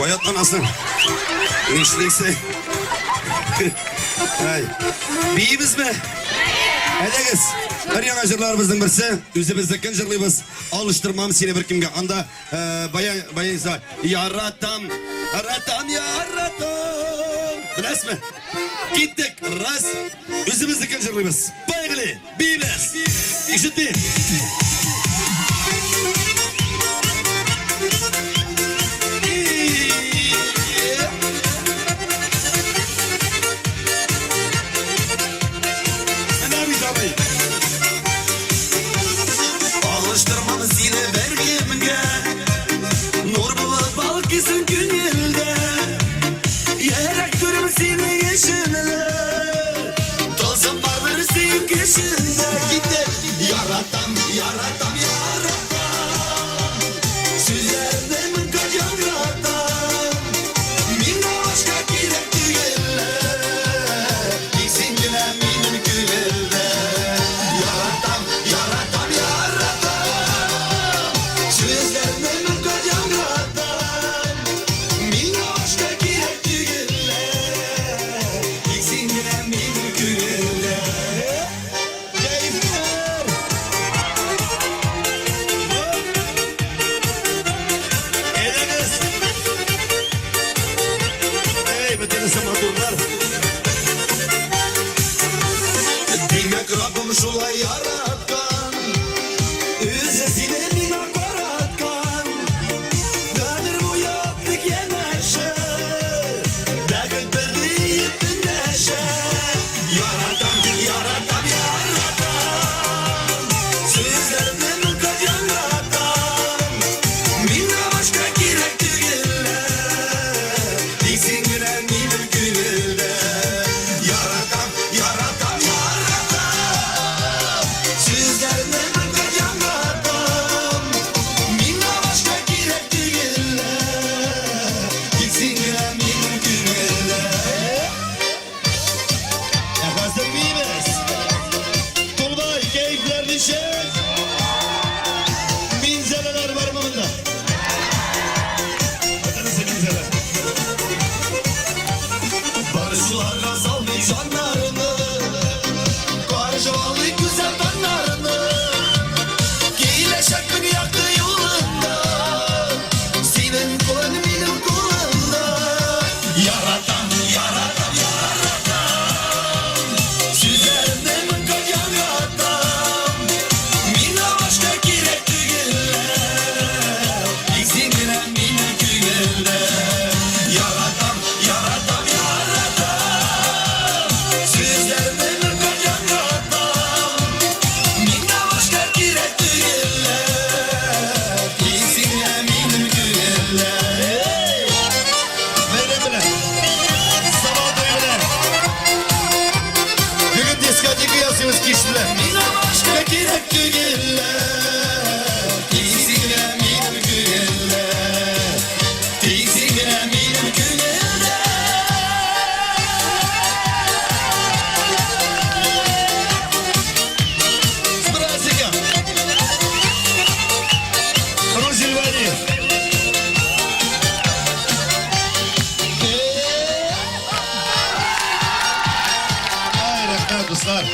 Koyat anasın. Neyse. Hay. Biyimiz mi? Ediniz. Her yana jırlarımızın birisi. Üzümüzdeki jırlıyız. Alıştırmam seni bir kimge. Anda bayan izah. Yaratam. Yaratam yaratam. Biles mi? Gittik. Ras. Üzümüzdeki jırlıyız. Baygılı. Biyimiz. İşitmeyin. Alıştırmamız yine vergimge Nur bulup bal kızın gününde Yerek durum seni yaşınla Tolsun vardır senin kışında Gitti yaratam yaratam yaratam Süzlerden kaçan yaratam Minna başka girek düğülle Gitsin güne benim güvelde Yaratam yaratam yaratam Süzlerden kaçan yaratam Minna başka girek düğülle Gitsin güne benim güvelde Keyifler Ediniz. Hey bütün sematurlar. Demek Rabbim şulay yaratkan Üzesine mina karatkan Dönür bu yaptık yemeşe Dağıt birliği neşe Yaratam yaratam yaratam Sözlerden kaçan yaratam Minna başka girek düğülle Diksin gülen benim günümde Yaratam yaratam yaratam Sözlerden kaçan yaratam Minna başka girek düğülle Diksin gülen benim günümde Efendim biyimiz. Tulbay keyifler düşer. Minzeleler var mı bunda? Vatanısı minzeler. Barışlarla saldı canlarını Karşıvalı güzel tanlarını Giyle şakkın yaktı yolunda Senin kulun benim kulumda Yaratam yaratam yaratam Süzerden kaçan yaratam Minna başka girek düğülle Gitsin gülen benim güğülle Yaratam yaratam yaratam Süzlerden kaçan yaratam Minna başka girek düğülle Gitsin gülen benim güğülle Verebilir. Sabah duyabilir. Bugün diskoteki yazıyoruz kişiler. Minna başka girek düğülle